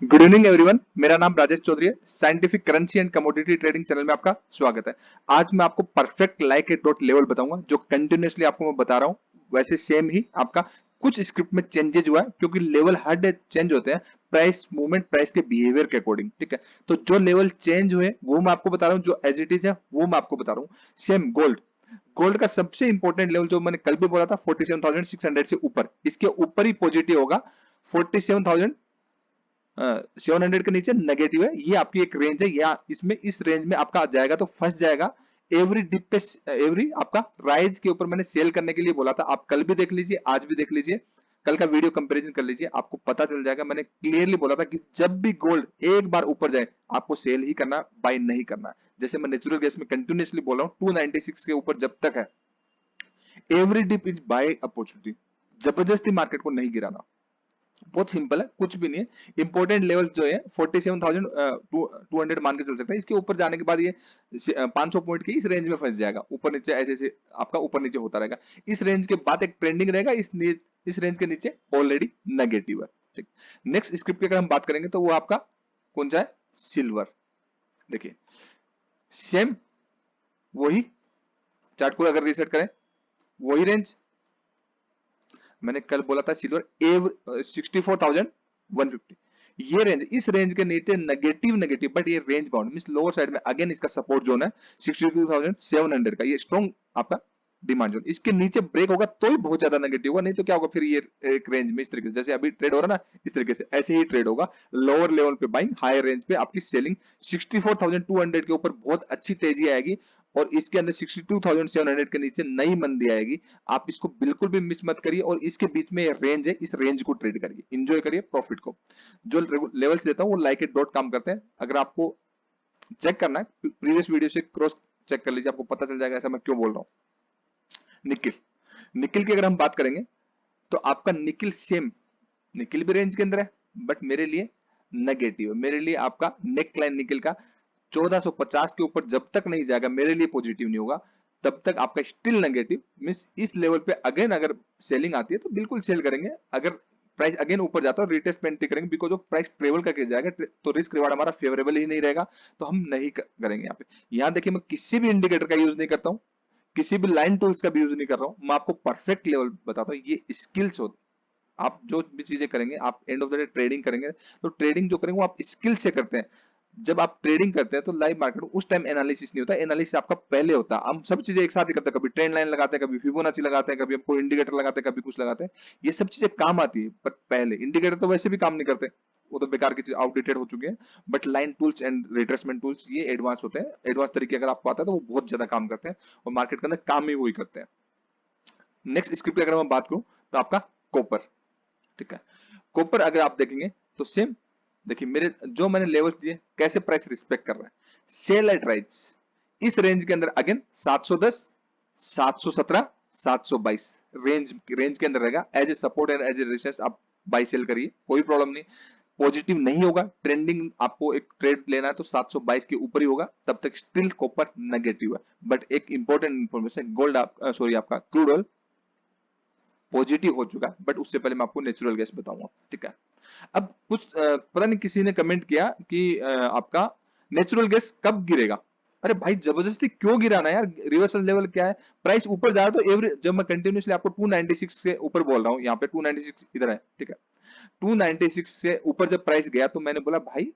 Good evening everyone. मेरा नाम राजेश चौधरी है। Scientific currency and commodity trading channel में आपका स्वागत है। आज मैं आपको perfect like a dot level बताऊंगा जो कंटिन्यूअसली आपको मैं बता रहा हूं। वैसे सेम ही आपका कुछ स्क्रिप्ट में चेंजेज हुआ है क्योंकि लेवल हर डे चेंज होते हैं प्राइस मूवमेंट प्राइस के बिहेवियर के अकॉर्डिंग। ठीक है, तो जो लेवल चेंज हुए वो मैं आपको बता रहा हूँ, जो एज इट इज है वो मैं आपको बता रहा हूँ। सेम गोल्ड, गोल्ड का सबसे इंपॉर्टेंट लेवल जो मैंने कल भी बोला था 47,600 से ऊपर, इसके ऊपर ही पॉजिटिव होगा। 47,000 700 के नीचे नेगेटिव है, ये आपकी एक रेंज है। या इसमें इस रेंज में आपका आ जाएगा तो फंस जाएगा। एवरी डिप पे एवरी आपका राइज के ऊपर मैंने सेल करने के लिए बोला था। आप कल भी देख लीजिए, आज भी देख लीजिए, कल का वीडियो कंपैरिजन कर लीजिए, आपको पता चल जाएगा। मैंने क्लियरली बोला था कि जब भी गोल्ड एक बार ऊपर जाए आपको सेल ही करना, बाय नहीं करना। जैसे मैं नेचुरल गैस में कंटिन्यूअसली बोल रहा हूं 296 के ऊपर जब तक है, every dip is buy opportunity. जबरदस्ती मार्केट को नहीं गिराना, बहुत सिंपल है, कुछ भी नहीं है। इंपॉर्टेंट लेवल्स जो है 47,200 मान के चल सकते हैं। इसके ऊपर जाने के बाद ये 500 पॉइंट की इस रेंज में फंस जाएगा, ऊपर नीचे ऐसे ऐसे आपका ऊपर नीचे होता रहेगा। इस रेंज के बाद एक ट्रेंडिंग रहेगा, इस रेंज के नीचे ऑलरेडी नेगेटिव है। ठीक, नेक्स्ट स्क्रिप्ट की अगर हम बात करेंगे तो वो आपका कौन सा है, सिल्वर। देखिए सेम वही चार्ट को अगर रीसेट करें, वही रेंज मैंने कल बोला था, सिल्वर 64,150, ये रेंज, इस रेंज के नीचे नेगेटिव नेगेटिव, बट ये range bound means lower side में अगेन इसका सपोर्ट जोन है 62,700 का, ये स्ट्रॉन्ग आपका डिमांड जोन। इसके नीचे ब्रेक होगा तो ही बहुत ज्यादा नेगेटिव होगा, नहीं तो क्या होगा फिर ये एक रेंज में इस तरीके से जैसे अभी ट्रेड हो रहा है ना, इस तरीके से ऐसे ही ट्रेड होगा। लोअर लेवल पे बाइंग, हायर रेंज पे आपकी सेलिंग। 64,200 के ऊपर बहुत अच्छी तेजी आएगी और इसके अंदर 62,700 के नीचे नई मंदी आएगी। आप इसको बिल्कुल भी मिस मत करिए और इसके बीच में रेंज है, इस रेंज को ट्रेड करिए, एंजॉय करिए प्रॉफिट को। जो लेवल्स देता हूं वो लाइक इट डॉट काम करते हैं। अगर आपको चेक करना है प्रीवियस वीडियो से क्रॉस चेक कर लीजिए, आपको पता चल जाएगा ऐसा मैं क्यों बोल रहा हूं। निकिल, निकिल की अगर हम बात करेंगे तो आपका निकिल सेम, निकिल भी रेंज के अंदर है बट मेरे लिए नेगेटिव है। मेरे लिए आपका नेक लाइन निकिल का 1450 के ऊपर जब तक नहीं जाएगा मेरे लिए पॉजिटिव नहीं होगा, तब तक आपका स्टिल नेगेटिव। मींस इस लेवल पे अगेन अगर सेलिंग आती है तो बिल्कुल सेल करेंगे। अगर प्राइस अगेन ऊपर जाता है रीटेस्ट पे एंट्री करेंगे, बिकॉज ऑफ प्राइस ट्रेवल करके जाएगा तो रिस्क रिवार्ड हमारा फेवरेबल ही नहीं रहेगा, तो हम नहीं करेंगे यहाँ पे। यहाँ देखिए मैं किसी भी इंडिकेटर का यूज नहीं करता हूँ, किसी भी लाइन टूल्स का भी यूज नहीं कर रहा हूँ, मैं आपको परफेक्ट लेवल बताता हूँ। ये स्किल्स होती, आप जो भी चीजें करेंगे, आप end of the day trading करेंगे तो ट्रेडिंग जो करेंगे वो आप स्किल से करते हैं। जब आप ट्रेडिंग करते हैं तो लाइव मार्केट में उस टाइम एनालिसिस नहीं होता, एनालिसिस आपका पहले होता है। हम सब चीजें एक साथ ही करते हैं, कभी ट्रेंड लाइन लगाते हैं, कभी फिबोनाची लगाते हैं, कभी हम कोई इंडिकेटर लगाते हैं, कभी कुछ लगाते हैं। ये सब चीजें काम आती है पर पहले इंडिकेटर तो वैसे भी काम नहीं करते, वो तो बेकार की चीज, आउटडेटेड हो चुके हैं। But line tools and retracement tools ये एडवांस होते हैं, एडवांस तरीके अगर आपको आता है तो वो बहुत ज्यादा काम करते हैं और मार्केट के अंदर काम ही वही करते हैं। नेक्स्ट स्क्रिप्ट की अगर मैं बात करूं तो आपका कॉपर। ठीक है, कॉपर अगर आप देखेंगे तो सेम, देखिए मेरे जो मैंने लेवल्स दिए कैसे प्राइस रिस्पेक्ट कर रहा है। सेल एट राइज इस रेंज के अंदर अगेन 710, 717, 722 रेंज रेंज के अंदर रहेगा as a support and as a resistance. आप बाई सेल करिए, कोई प्रॉब्लम नहीं। पॉजिटिव नहीं होगा, ट्रेंडिंग आपको एक ट्रेड लेना है तो 722 के ऊपर ही होगा, तब तक स्टिल कॉपर नेगेटिव है। बट एक इंपॉर्टेंट इंफॉर्मेशन, गोल्ड आप सॉरी आपका क्रूड ऑयल पॉजिटिव हो चुका है, बट उससे पहले मैं आपको नेचुरल गैस बताऊंगा। ठीक है, अब कुछ पता नहीं किसी ने कमेंट किया कि आपका नेचुरल गैस कब गिरेगा। अरे भाई जबरदस्ती क्यों गिराना यार, रिवर्सल लेवल क्या है, प्राइस ऊपर जा रहा है तो एवरी, जब मैं कंटिन्यूसली आपको 296 से ऊपर बोल रहा हूं, यहाँ पे 296 इधर है। ठीक है, 296 से ऊपर जब प्राइस गया तो मैंने बोला भाई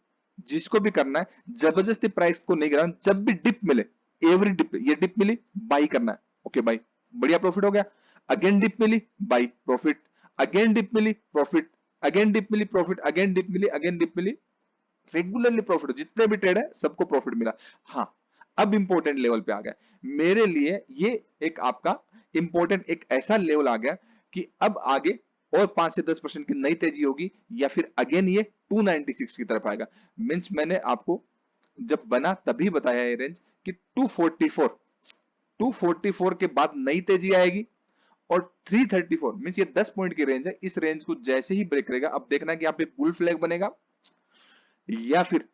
जिसको भी करना है जबरदस्ती प्राइस को नहीं गिराना, जब भी डिप मिले, एवरी डिप, ये डिप मिली बाई करना है, ओके बाई, बढ़िया प्रॉफिट हो गया। अगेन डिप मिली बाई प्रॉफिट, अगेन डिप मिली प्रॉफिट, अगेन डिप मिली प्रॉफिट, अगेन डिप मिली, अगेन डिप मिली, रेगुलरली प्रॉफिट, जितने भी ट्रेड है सबको प्रॉफिट मिला। हाँ, अब इंपॉर्टेंट लेवल पे आ गया मेरे लिए, ये एक आपका इंपॉर्टेंट एक ऐसा लेवल आ गया कि अब आगे और 5 से 10% की नई तेजी होगी या फिर अगेन ये 296 की तरफ आएगा। मींस मैंने आपको जब बना तभी बताया ये रेंज कि 244, 244 के बाद नई तेजी आएगी और 334 मींस ये 10 पॉइंट की रेंज है। इस रेंज को जैसे ही ब्रेक करेगा, अब देखना है कि यहाँ पे बुल फ्लैग बनेगा या फिर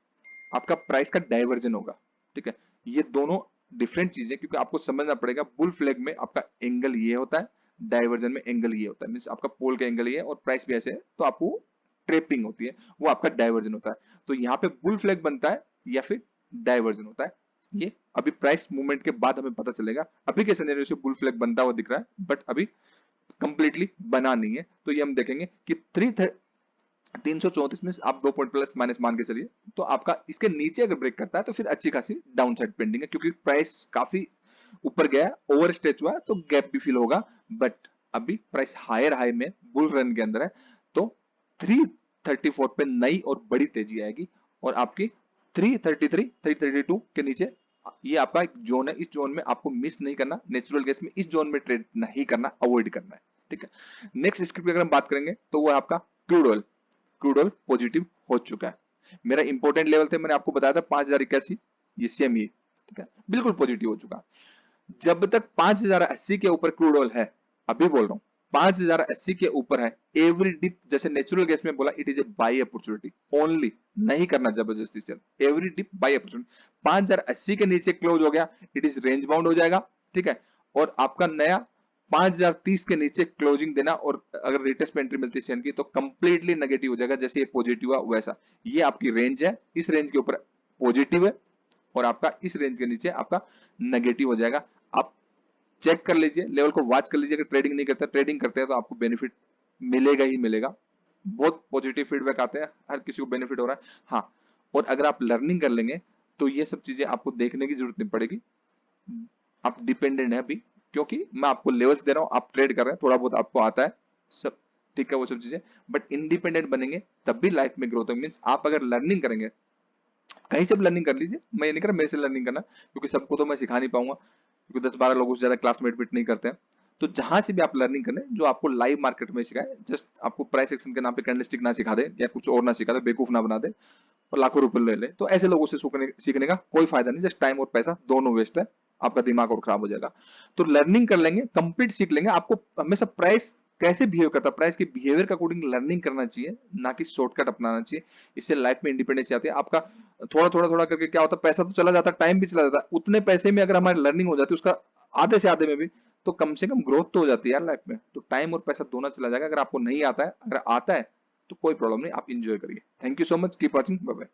आपका प्राइस का डाइवर्जन होगा। ठीक है, ये दोनों डिफरेंट चीजें, क्योंकि आपको समझना पड़ेगा। बुल फ्लैग में आपका एंगल ये होता है, डाइवर्जन में एंगल ये होता है, मींस आपका पोल का एंगल ये है और प्राइस भी ऐसे है, तो आपको ट्रेपिंग होती है, वो आपका डाइवर्जन होता है। तो यहाँ पे बुल फ्लैग बनता है या फिर डाइवर्जन होता है, ये अभी प्राइस मूवमेंट के बाद हमें पता चलेगा। अभी के सिनेरियो से बुल फ्लैग बनता हुआ दिख रहा है, बट अभी कंप्लीटली बना नहीं है। तो ये हम देखेंगे कि 334 में आप 2 पॉइंट प्लस माइनस मान के चलिए, तो आपका इसके नीचे अगर ब्रेक करता है तो फिर अच्छी खासी डाउन साइड पेंडिंग है, क्योंकि प्राइस काफी ऊपर गया, ओवर स्ट्रेच हुआ है, तो गैप भी फील होगा। बट अभी प्राइस हायर हाई में बुल रन के अंदर है, तो 334 पे नई और बड़ी तेजी आएगी, और आपकी 333 332 के नीचे ये आपका एक जोन है। इस जोन में आपको मिस नहीं करना, नेचुरल गैस में इस जोन में ट्रेड नहीं करना, अवॉइड करना है, ठीक है। नेक्स्ट स्क्रिप्ट अगर हम बात करेंगे तो वो है आपका crude oil. Crude oil positive हो चुका है। मेरा इंपॉर्टेंट लेवल थे, मैंने आपको बताया था 5081, ये सेम ही, ठीक है, बिल्कुल पॉजिटिव हो चुका। जब तक 5080 के ऊपर क्रूड ऑयल है, अभी बोल रहा हूं 5080 के ऊपर है, एवरी डिप, जैसे नेचुरल गैस में बोला, it is a buy opportunity only, नहीं करना जबरदस्ती से, एवरी डिप बाय अपॉर्चुनिटी। 5080 के नीचे क्लोज हो गया, इट इज रेंज बाउंड हो जाएगा, ठीक है। और आपका नया 5030 के नीचे क्लोजिंग देना, और अगर रिटेस्ट में एंट्री मिलती है की, तो कंप्लीटली नेगेटिव हो जाएगा, जैसे ये पॉजिटिव हुआ वैसा। ये आपकी रेंज है, इस रेंज के ऊपर पॉजिटिव है, और आपका इस रेंज के नीचे आपका नेगेटिव हो जाएगा। आप चेक कर लीजिए, लेवल को वॉच कर लीजिए। अगर ट्रेडिंग नहीं करते, ट्रेडिंग करते हैं तो आपको बेनिफिट मिलेगा ही मिलेगा। बहुत पॉजिटिव फीडबैक आते हैं, हर किसी को बेनिफिट हो रहा है। हाँ, और अगर आप लर्निंग कर लेंगे तो ये सब चीजें आपको देखने की जरूरत नहीं पड़ेगी। आप डिपेंडेंट है अभी, क्योंकि मैं आपको लेवल्स दे रहा हूं, आप ट्रेड कर रहे हैं, थोड़ा बहुत आपको आता है सब, ठीक है, वो सब चीजें। बट इंडिपेंडेंट बनेंगे तब भी लाइफ में ग्रोथ होगी। मींस आप अगर लर्निंग करेंगे, कहीं से भी लर्निंग कर लीजिए, मैं ये नहीं कर रहा मेरे से लर्निंग करना, क्योंकि सबको तो मैं सिखा नहीं पाऊंगा, क्योंकि 10-12 लोगों से ज्यादा क्लासमेट फिट नहीं करते हैं। तो जहां से भी आप लर्निंग करें, जो आपको लाइव मार्केट में सिखाए, जस्ट आपको प्राइस एक्शन के नाम पे कैंडलस्टिक ना सिखा दे या कुछ और ना सिखा दे, बेवकूफ ना बना दे और लाखों रुपए ले ले, तो ऐसे लोगों से सीखने का कोई फायदा नहीं। जस्ट टाइम और पैसा दोनों वेस्ट है, आपका दिमाग और खराब हो जाएगा। तो लर्निंग कर लेंगे, कंप्लीट सीख लेंगे। आपको हमेशा प्राइस कैसे बिहेव करता है, प्राइस के बिहेवियर का अकॉर्डिंग लर्निंग करना चाहिए, ना कि शॉर्टकट अपनाना चाहिए। इससे लाइफ में इंडिपेंडेंस आती है। आपका थोड़ा थोड़ा थोड़ा करके क्या होता है, पैसा तो चला जाता है, टाइम भी चला जाता है। उतने पैसे में अगर हमारी लर्निंग हो जाती है, उसका आधे से आधे में भी, तो कम से कम ग्रोथ तो हो जाती है यार लाइफ में। तो टाइम और पैसा दोनों चला जाएगा। अगर आपको नहीं आता है, अगर आता है तो कोई प्रॉब्लम नहीं, आप इंजॉय करिए। Thank you so much, keep watching, bye bye.